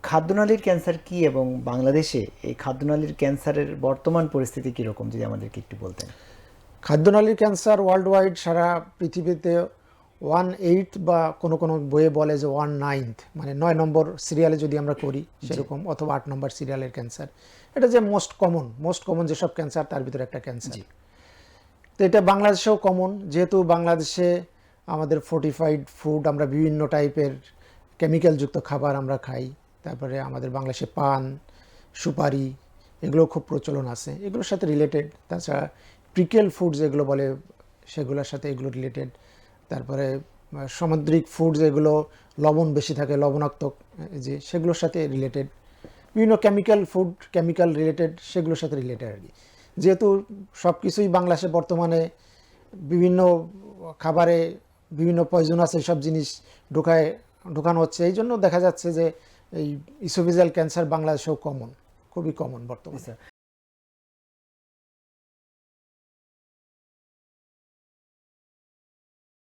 খাদ্যনালীর cancer কি এবং বাংলাদেশে এই খাদ্যনালীর ক্যান্সারের বর্তমান পরিস্থিতি কীরকম, যদি আমাদেরকে একটু বলতেন। খাদ্যনালীর ক্যান্সার ওয়ার্ল্ড ওয়াইড সারা পৃথিবীতে 1/8 বা কোনো কোনো বইয়ে বলে যে 1/9, মানে 9 নম্বর সিরিয়ালে যদি আমরা করি সেরকম, অথবা 8 নম্বর সিরিয়ালের ক্যান্সার। এটা যে মোস্ট কমন যেসব ক্যান্সার তার ভিতরে একটা ক্যান্সার। তো এটা বাংলাদেশেও কমন, যেহেতু বাংলাদেশে আমাদের ফোর্টিফাইড ফুড, আমরা বিভিন্ন টাইপের কেমিক্যালযুক্ত খাবার আমরা খাই। তারপরে আমাদের বাংলাদেশে পান, সুপারি, এগুলো খুব প্রচলন আছে, এগুলোর সাথে রিলেটেড। তাছাড়া প্রিকেল ফুড যেগুলো বলে সেগুলোর সাথে এগুলো রিলেটেড। তারপরে সামুদ্রিক ফুড যেগুলো লবণ বেশি থাকে, লবণাক্ত, যে সেগুলোর সাথে রিলেটেড। বিভিন্ন কেমিক্যাল ফুড, কেমিক্যাল রিলেটেড, সেগুলোর সাথে রিলেটেড আর কি। যেহেতু সব কিছুই বাংলাদেশে বর্তমানে বিভিন্ন খাবারে বিভিন্ন পয়জনাস এইসব জিনিস ঢোকানো হচ্ছে, এই জন্য দেখা যাচ্ছে যে এই ইসোফেজিয়াল ক্যান্সার বাংলাদেশেও কমন, খুবই কমন বর্তমানে।